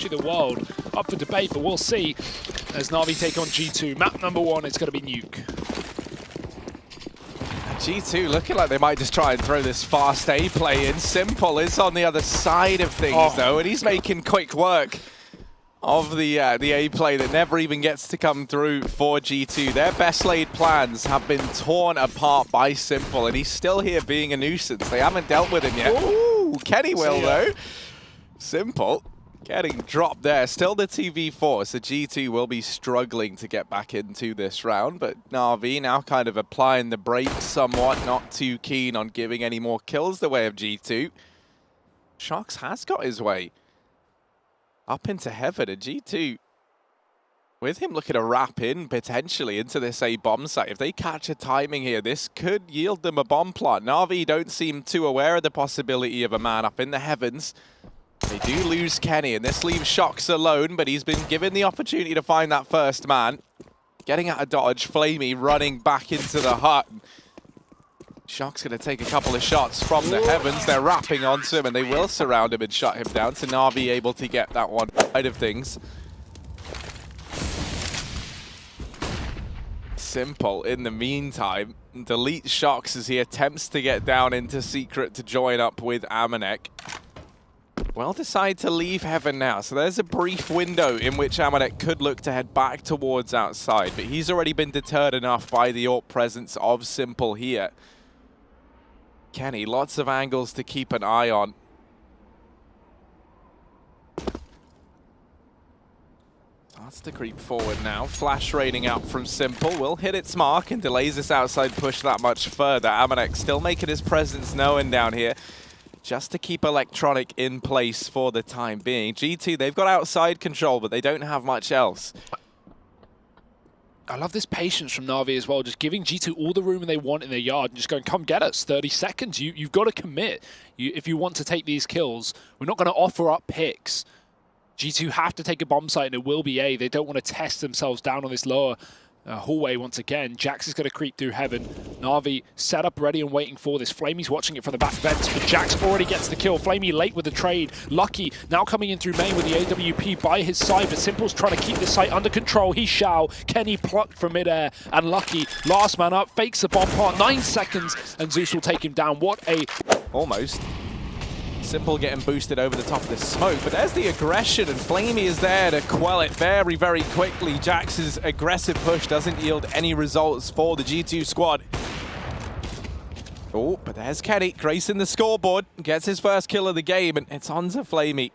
to the world. Up for debate, but we'll see as Na'Vi take on G2. Map number 1, it's going to be Nuke. G2 looking like they might just try and throw this fast A play in. Simple is on the other side of things though, and he's making quick work of the A play that never even gets to come through for G2. Their best laid plans have been torn apart by Simple, and he's still here being a nuisance. They haven't dealt with him yet. Ooh, Kenny will though. Simple getting dropped there. Still the TV4, so G2 will be struggling to get back into this round, but Na'Vi now kind of applying the brakes somewhat, not too keen on giving any more kills the way of G2. Shox has got his way up into heaven, and G2, with him looking to wrap in potentially into this A bomb site. If they catch a timing here, this could yield them a bomb plant. Na'Vi don't seem too aware of the possibility of a man up in the heavens. They do lose Kenny, and this leaves Shox alone, but he's been given the opportunity to find that first man. Getting out of dodge, Flamey running back into the hut. Shock's going to take a couple of shots from the heavens. They're wrapping onto him, and they will surround him and shut him down. So Na'Vi able to get that one side of things. Simple, in the meantime, deletes Shox as he attempts to get down into Secret to join up with Amanek. Well, decide to leave heaven now. So there's a brief window in which Amanek could look to head back towards outside, but he's already been deterred enough by the AWP presence of Simple here. Kenny, lots of angles to keep an eye on. Starts to creep forward now. Flash raining out from Simple. Will hit its mark and delays this outside push that much further. Amanek still making his presence known down here, just to keep Electronic in place for the time being. G2, they've got outside control, but they don't have much else. I love this patience from Na'Vi as well, just giving G2 all the room they want in their yard and just going, come get us, 30 seconds. You've got to commit. If you want to take these kills, we're not going to offer up picks. G2 have to take a bomb site, and it will be A. They don't want to test themselves down on this lower hallway once again. Jax is going to creep through heaven. Na'Vi set up ready and waiting for this. Flamey's watching it from the back vents, but Jax already gets the kill. Flamey late with the trade. Lucky now coming in through main with the AWP by his side, but Simple's trying to keep this site under control. He shall. Kenny plucked from midair, and Lucky, last man up, fakes the bomb part. 9 seconds, and Zeus will take him down. What a... Almost. Simple getting boosted over the top of the smoke, but there's the aggression, and Flamey is there to quell it very, very quickly. Jax's aggressive push doesn't yield any results for the G2 squad. Oh, but there's Kenny, gracing the scoreboard, gets his first kill of the game, and it's on to Flamey.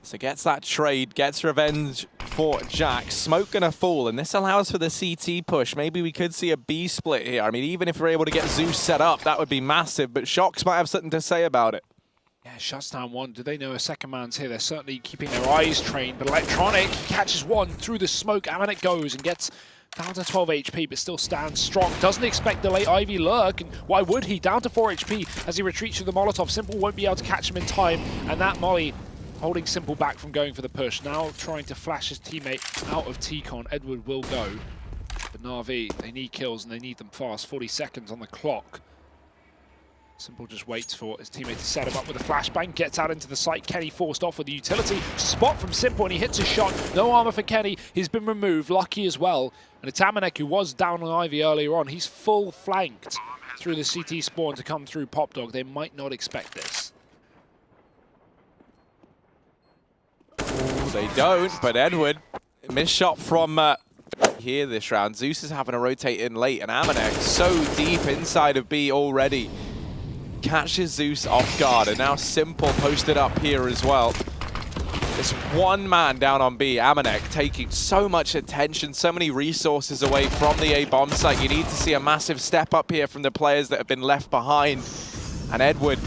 So gets that trade, gets revenge for Jax. Smoke gonna fall, and this allows for the CT push. Maybe we could see a B split here. I mean, even if we're able to get Zeus set up, that would be massive, but Shox might have something to say about it. Yeah, shuts down one. Do they know a second man's here? They're certainly keeping their eyes trained, but Electronic catches one through the smoke. Amanek goes and gets down to 12 HP, but still stands strong. Doesn't expect the late Ivy lurk, and why would he? Down to 4 HP as he retreats through the Molotov. Simple won't be able to catch him in time, and that molly holding Simple back from going for the push. Now trying to flash his teammate out of T-Con. Edward will go. But Na'Vi, they need kills and they need them fast. 40 seconds on the clock. Simple just waits for his teammate to set him up with a flashbang. Gets out into the site. Kenny forced off with the utility. Spot from Simple, and he hits a shot. No armor for Kenny. He's been removed. Lucky as well. And it's Amanek, who was down on Ivy earlier on. He's full flanked through the CT spawn to come through Pop Dog. They might not expect this. They don't, but Edward, missed shot from here this round. Zeus is having to rotate in late, and Amanek so deep inside of B already. Catches Zeus off guard, and now Simple posted up here as well. This one man down on B, Amanek, taking so much attention, so many resources away from the A bomb site. You need to see a massive step up here from the players that have been left behind. And Edward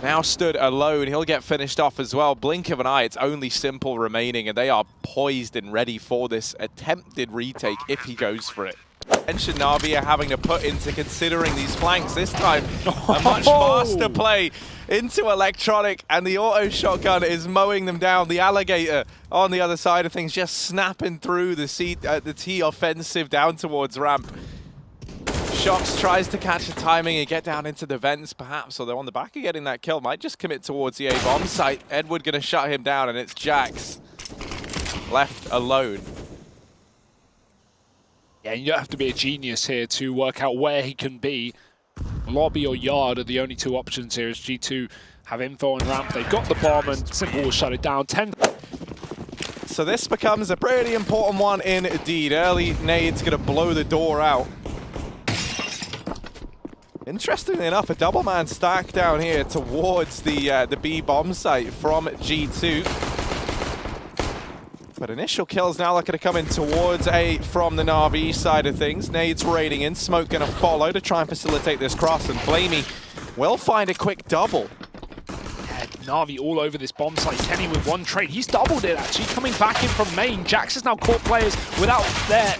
now stood alone. He'll get finished off as well. Blink of an eye, it's only Simple remaining, and they are poised and ready for this attempted retake if he goes for it. Attention Na'Vi are having to put into considering these flanks this time. A much faster play into Electronic, and the auto shotgun is mowing them down. The Alligator on the other side of things just snapping through the T offensive down towards ramp. Shox tries to catch the timing and get down into the vents, perhaps, although on the back of getting that kill, might just commit towards the A-bomb site. Edward going to shut him down, and it's Jax left alone. Yeah, you don't have to be a genius here to work out where he can be. Lobby or yard are the only two options here as G2 have info on ramp. They've got the bomb and Simple will shut it down. 10. So this becomes a pretty important one indeed. Early nade's going to blow the door out. Interestingly enough, a double man stack down here towards the B bomb site from G2. But initial kills now looking to come in towards A from the Na'Vi side of things. Nades raiding in, Smoke going to follow to try and facilitate this cross, and Flamey will find a quick double. Yeah, Na'Vi all over this bomb site. Kenny with one trade. He's doubled it actually, coming back in from main. Jax has now caught players without their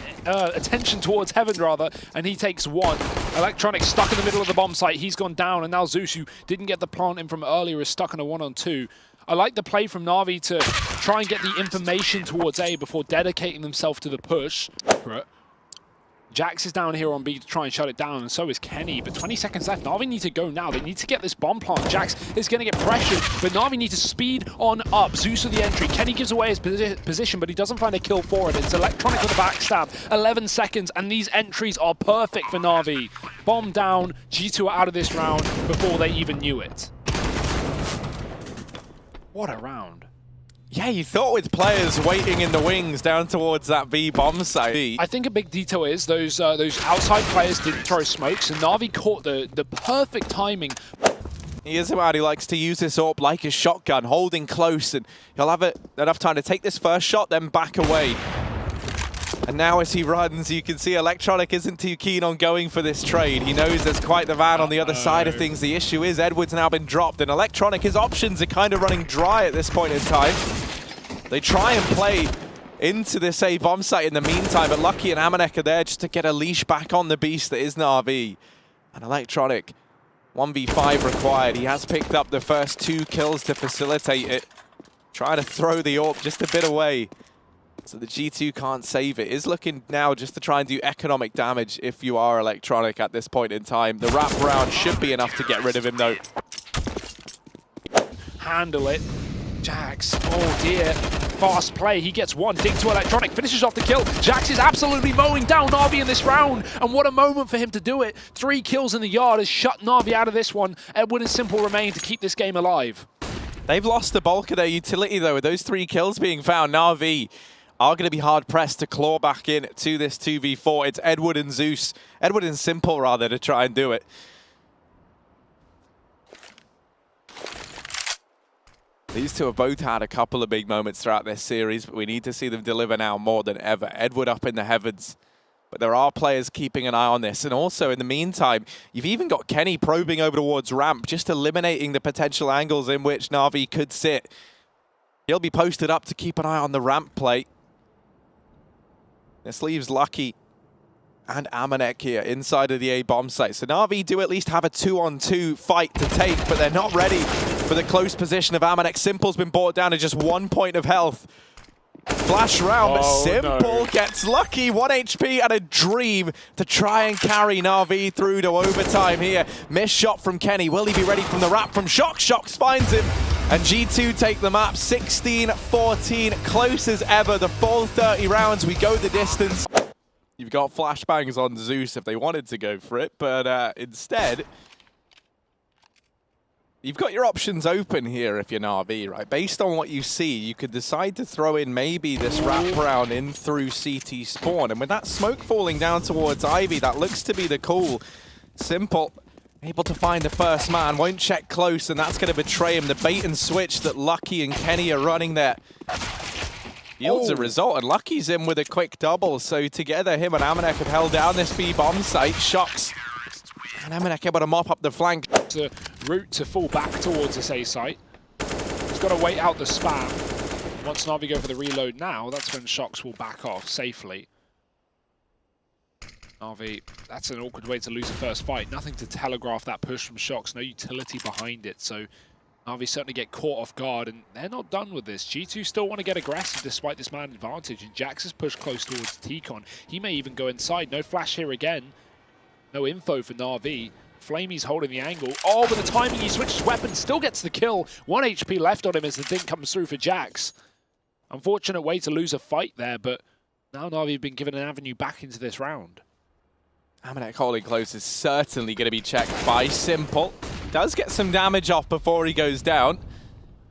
attention towards Heaven rather, and he takes one. Electronic stuck in the middle of the bomb site. He's gone down, and now Zeus, who didn't get the plant in from earlier, is stuck in a 1-on-2. I like the play from Na'Vi to try and get the information towards A before dedicating themselves to the push. Jax is down here on B to try and shut it down, and so is Kenny. But 20 seconds left. Na'Vi need to go now. They need to get this bomb plant. Jax is going to get pressured, but Na'Vi need to speed on up. Zeus with the entry. Kenny gives away his position, but he doesn't find a kill for it. It's Electronic with a backstab. 11 seconds, and these entries are perfect for Na'Vi. Bomb down. G2 are out of this round before they even knew it. What a round. Yeah, you thought with players waiting in the wings down towards that B bomb site. I think a big detail is those outside players didn't throw smokes, and Na'Vi caught the perfect timing. He is a man who likes to use this AWP like a shotgun, holding close, and he'll have enough time to take this first shot, then back away. And now as he runs, you can see Electronic isn't too keen on going for this trade. He knows there's quite the van on the other side of things. The issue is Edward's now been dropped, and Electronic, his options are kind of running dry at this point in time. They try and play into this A bomb site in the meantime, but Lucky and Amanek are there just to get a leash back on the beast that is Na'Vi. And Electronic, 1v5 required. He has picked up the first 2 kills to facilitate it. Trying to throw the AWP just a bit away, so the G2 can't save it. Is looking now just to try and do economic damage if you are Electronic at this point in time. The wrap round should be enough to get rid of him though. Handle it. Jax, oh dear. Fast play, he gets one. Dig to Electronic, finishes off the kill. Jax is absolutely mowing down Na'Vi in this round, and what a moment for him to do it. 3 kills in the yard has shut Na'Vi out of this one. Edward and Simple remain to keep this game alive. They've lost the bulk of their utility though, with those 3 kills being found. Na'Vi are going to be hard-pressed to claw back in to this 2v4. It's Edward and Zeus, Edward and Simple rather, to try and do it. These two have both had a couple of big moments throughout this series, but we need to see them deliver now more than ever. Edward up in the heavens, but there are players keeping an eye on this. And also, in the meantime, you've even got Kenny probing over towards ramp, just eliminating the potential angles in which Na'Vi could sit. He'll be posted up to keep an eye on the ramp play. This leaves Lucky and Amanek here inside of the A bomb site. So Na'Vi do at least have a 2-on-2 fight to take, but they're not ready for the close position of Amanek. Simple's been brought down to just 1 point of health. Flash round, but Simple gets Lucky, 1 HP and a dream to try and carry Na'Vi through to overtime here. Missed shot from Kenny. Will he be ready from the wrap from Shox? Shox finds him. And G2 take the map 16-14, close as ever. The full 30 rounds, we go the distance. You've got flashbangs on Zeus if they wanted to go for it, but instead, you've got your options open here if you're Na'Vi, right? Based on what you see, you could decide to throw in maybe this wrap round in through CT spawn. And with that smoke falling down towards Ivy, that looks to be the call. Simple. Able to find the first man, won't check close, and that's going to betray him. The bait and switch that Lucky and Kenny are running there yields a result, and Lucky's in with a quick double. So together, him and Amanek have held down this B bomb site. Shox and Amanek able to mop up the flank. To route to fall back towards this A site. He's got to wait out the spam. Once Na'Vi go for the reload now, that's when Shox will back off safely. Na'Vi, that's an awkward way to lose a first fight. Nothing to telegraph that push from Shox, no utility behind it. So Na'Vi certainly get caught off guard, and they're not done with this. G2 still want to get aggressive despite this man advantage, and Jax is pushed close towards T-Con. He may even go inside. No flash here again. No info for Na'Vi. Flamey's holding the angle. Oh, with the timing, he switches weapons, still gets the kill. 1 HP left on him as the dink comes through for Jax. Unfortunate way to lose a fight there, but now Na'Vi have been given an avenue back into this round. Amanek holding close is certainly going to be checked by Simple. Does get some damage off before he goes down.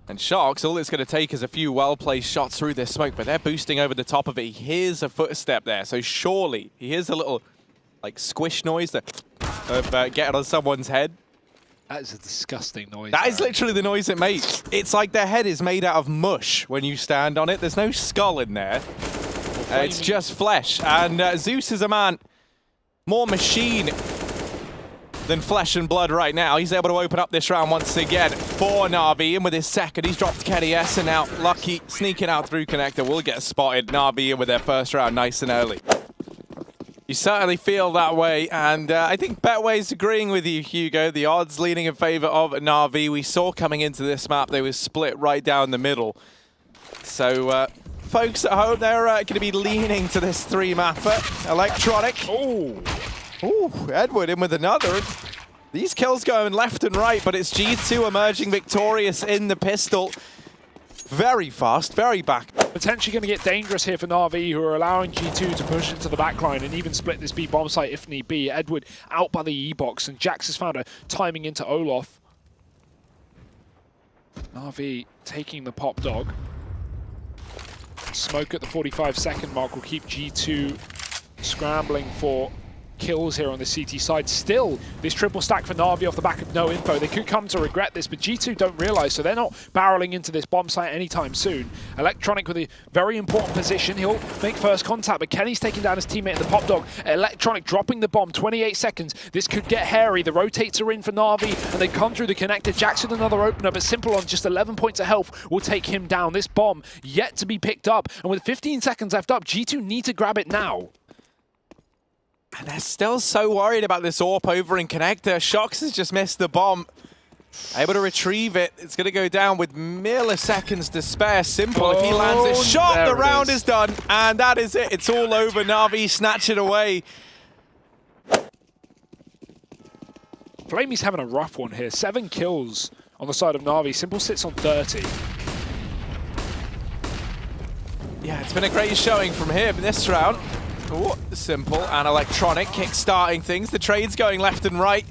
And Sharks, all it's going to take is a few well-placed shots through this smoke, but they're boosting over the top of it. He hears a footstep there, so surely he hears a little like squish noise that of getting on someone's head. That is a disgusting noise. That is literally the noise it makes. It's like their head is made out of mush when you stand on it. There's no skull in there. It's just flesh. And Zeus is a man more machine than flesh and blood right now. He's able to open up this round once again for Na'Vi. In with his second, he's dropped Kenny S, and now Lucky sneaking out through connector will get spotted. Na'Vi in with their first round nice and early. You certainly feel that way, and I think Betway's agreeing with you, Hugo. The odds leaning in favor of Na'Vi. We saw coming into this map, they were split right down the middle. So, folks at home, they're going to be leaning to this three-mapper. Electronic. Oh, Edward in with another. These kills going left and right, but it's G2 emerging victorious in the pistol. Very fast, very back. Potentially going to get dangerous here for Na'Vi, who are allowing G2 to push into the backline and even split this B bomb site if need be. Edward out by the E-box, and Jax has found a timing into Olaf. Na'Vi taking the pop dog. Smoke at the 45-second mark will keep G2 scrambling for kills here on the CT side. Still, this triple stack for Na'Vi off the back of no info. They could come to regret this, but G2 don't realize, so they're not barreling into this bomb site anytime soon. Electronic with a very important position. He'll make first contact, but Kenny's taking down his teammate in the pop dog. Electronic dropping the bomb, 28 seconds. This could get hairy. The rotates are in for Na'Vi, and they come through the connector. Jackson another opener, but Simple on just 11 points of health will take him down. This bomb yet to be picked up, and with 15 seconds left up, G2 need to grab it now. And they're still so worried about this AWP over in connector. Shox has just missed the bomb. Able to retrieve it. It's going to go down with milliseconds to spare. Simple, if he lands this shot, the round is done. And that is it. It's all over. Na'Vi snatch it away. Flamey's having a rough one here. 7 kills on the side of Na'Vi. Simple sits on 30. Yeah, it's been a great showing from him this round. Ooh, Simple and Electronic kick-starting things. The trade's going left and right.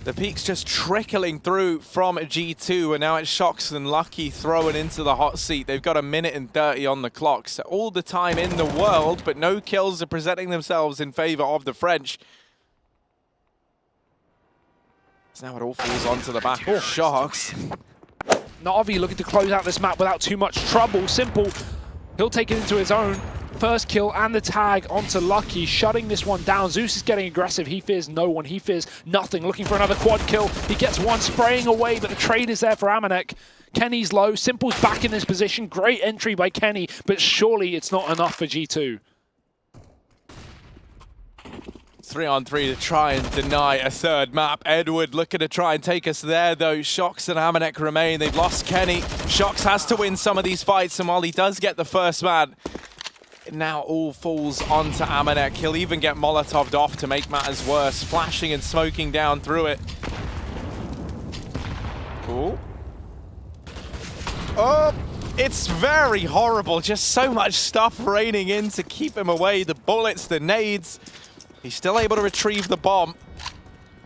The peak's just trickling through from G2, and now it's Shox and Lucky throwing into the hot seat. They've got 1 minute and 30 on the clock, so all the time in the world, but no kills are presenting themselves in favor of the French. So now it all falls onto the back of Shox. Na'Vi looking to close out this map without too much trouble. Simple, he'll take it into his own. First kill and the tag onto Lucky, shutting this one down. Zeus is getting aggressive. He fears no one. He fears nothing. Looking for another quad kill. He gets one, spraying away, but the trade is there for Amanek. Kenny's low. Simple's back in this position. Great entry by Kenny, but surely it's not enough for G2. 3-on-3 to try and deny a third map. Edward looking to try and take us there, though. Shox and Amanek remain. They've lost Kenny. Shox has to win some of these fights, and while he does get the first man, it now all falls onto Amanek. He'll even get Molotov'd off to make matters worse, flashing and smoking down through it. Ooh. Oh, it's very horrible. Just so much stuff raining in to keep him away. The bullets, the nades. He's still able to retrieve the bomb.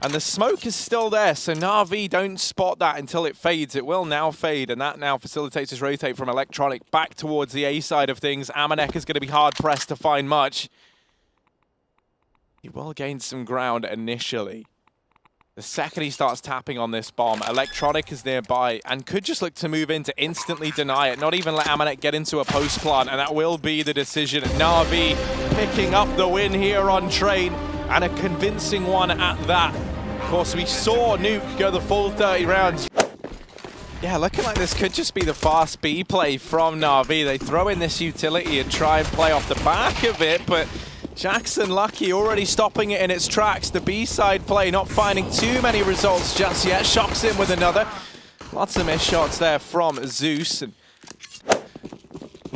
And the smoke is still there, so Na'Vi don't spot that until it fades. It will now fade, and that now facilitates his rotate from Electronic back towards the A side of things. Amanek is going to be hard-pressed to find much. He will gain some ground initially. The second he starts tapping on this bomb, Electronic is nearby and could just look to move in to instantly deny it, not even let Amanek get into a post plant, and that will be the decision. Na'Vi picking up the win here on Train, and a convincing one at that. Of course, we saw Nuke go the full 30 rounds. Yeah, looking like this could just be the fast B play from Na'Vi. They throw in this utility and try and play off the back of it, but Jackson Lucky already stopping it in its tracks. The B-side play not finding too many results just yet. Shox in with another. Lots of missed shots there from Zeus. And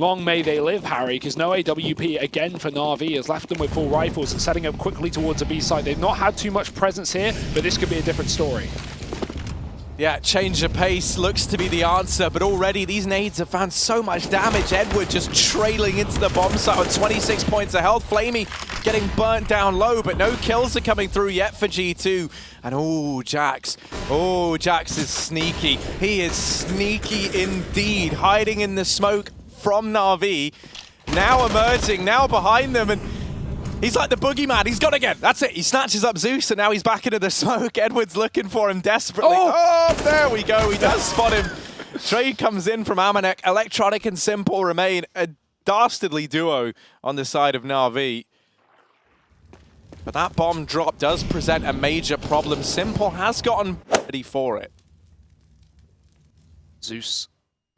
Long may they live, Harry, because no AWP again for Na'Vi has left them with full rifles and setting up quickly towards a B site. They've not had too much presence here, but this could be a different story. Yeah, change of pace looks to be the answer, but already these nades have found so much damage. Edward just trailing into the bomb site with 26 points of health. Flamey getting burnt down low, but no kills are coming through yet for G2. And oh, Jax is sneaky. He is sneaky indeed, hiding in the smoke from Na'Vi. Now emerging, now behind them, and he's like the boogeyman. He's gone again. That's it. He snatches up Zeus, and now he's back into the smoke. Edward's looking for him desperately. Oh, there we go. He does spot him. Trade comes in from Amanek. Electronic and Simple remain a dastardly duo on the side of Na'Vi. But that bomb drop does present a major problem. Simple has gotten ready for it. Zeus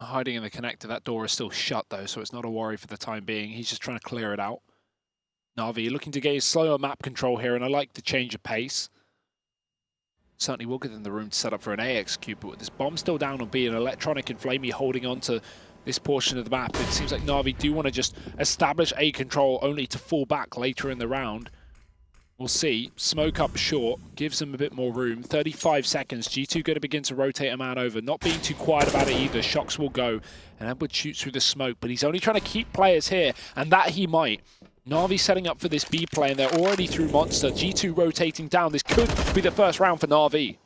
hiding in the connector. That door is still shut, though, so it's not a worry for the time being. He's just trying to clear it out. Na'Vi looking to get his slower map control here, and I like the change of pace. Certainly will give them the room to set up for an A execute, but with this bomb still down on B and Electronic and Flamey holding on to this portion of the map, it seems like Na'Vi do want to just establish A control only to fall back later in the round. We'll see. Smoke up short, gives them a bit more room. 35 seconds. G2 going to begin to rotate a man over. Not being too quiet about it either. Shox will go, and Edward shoots through the smoke, but he's only trying to keep players here, and that he might. Na'Vi setting up for this B play, and they're already through Monster. G2 rotating down. This could be the first round for Na'Vi.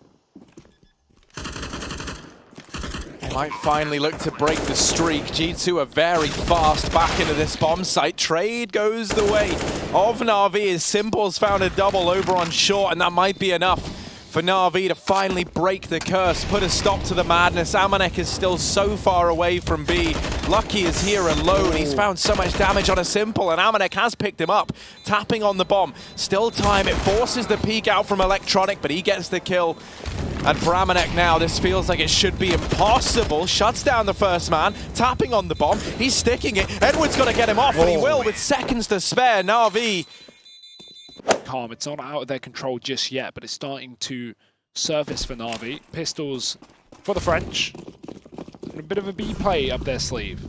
They might finally look to break the streak. G2 are very fast back into this bomb site. Trade goes the way of Na'Vi as Simple's found a double over on short, and that might be enough for Na'Vi to finally break the curse, put a stop to the madness. Amanek is still so far away from B. Lucky is here alone. He's found so much damage on a Simple, and Amanek has picked him up, tapping on the bomb. Still time, it forces the peek out from Electronic, but he gets the kill. And for Amanek now, this feels like it should be impossible. Shuts down the first man, tapping on the bomb. He's sticking it. Edward's got to get him off, and he will with seconds to spare. Na'Vi calm. It's not out of their control just yet, but it's starting to surface for Na'Vi. Pistols for the French. And a bit of a B play up their sleeve.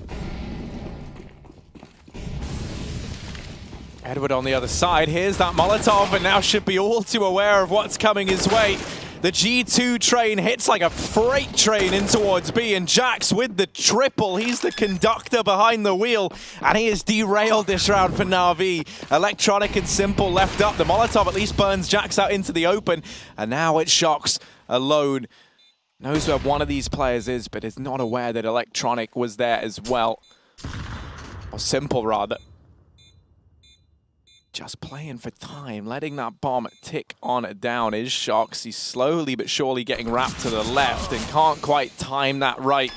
Edward on the other side. Here's that Molotov, and now should be all too aware of what's coming his way. The G2 train hits like a freight train in towards B, and Jax with the triple. He's the conductor behind the wheel, and he has derailed this round for Na'Vi. Electronic and Simple left up. The Molotov at least burns Jax out into the open, and now it's Shox alone. Knows where one of these players is, but is not aware that Electronic was there as well. Or Simple, rather. Just playing for time, letting that bomb tick on down is Shox. He's slowly but surely getting wrapped to the left and can't quite time that right.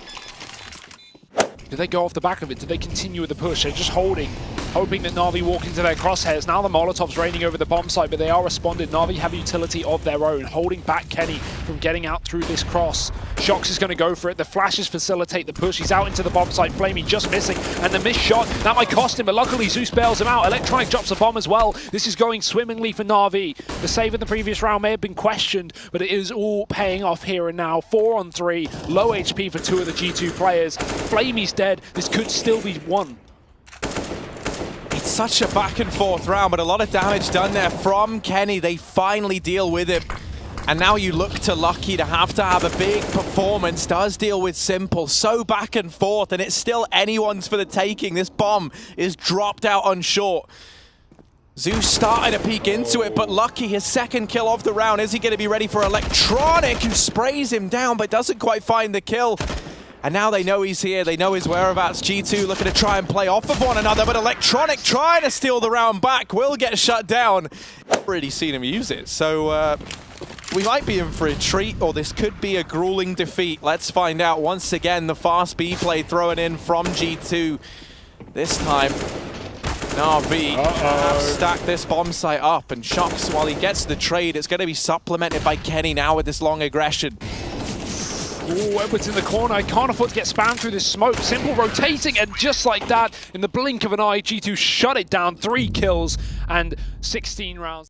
Do they go off the back of it? Do they continue with the push? They're just holding, hoping that Na'Vi walk into their crosshairs. Now the Molotov's raining over the bomb site, but they are responded. Na'Vi have utility of their own, holding back Kenny from getting out through this cross. Shox is going to go for it. The flashes facilitate the push. He's out into the bomb site. Flamey just missing, and the missed shot, that might cost him, but luckily Zeus bails him out. Electronic drops a bomb as well. This is going swimmingly for Na'Vi. The save in the previous round may have been questioned, but it is all paying off here and now. 4 on 3, low HP for 2 of the G2 players. Flamey's dead. This could still be won. It's such a back and forth round, but a lot of damage done there from Kenny. They finally deal with him. And now you look to Lucky to have a big performance. Does deal with Simple. So back and forth, and it's still anyone's for the taking. This bomb is dropped out on short. Zeus starting to peek into it, but Lucky, his second kill of the round. Is he going to be ready for Electronic, who sprays him down but doesn't quite find the kill? And now they know he's here, they know his whereabouts. G2 looking to try and play off of one another, but Electronic trying to steal the round back will get shut down. I've already seen him use it, so we might be in for a treat, or this could be a grueling defeat. Let's find out. Once again, the fast B play thrown in from G2. This time, Na'Vi have stacked this bomb site up, and Shox, while he gets the trade, it's going to be supplemented by Kenny now with this long aggression. Oh, Edward's in the corner. I can't afford to get spammed through this smoke. Simple rotating, and just like that, in the blink of an eye, G2 shut it down. 3 kills and 16 rounds.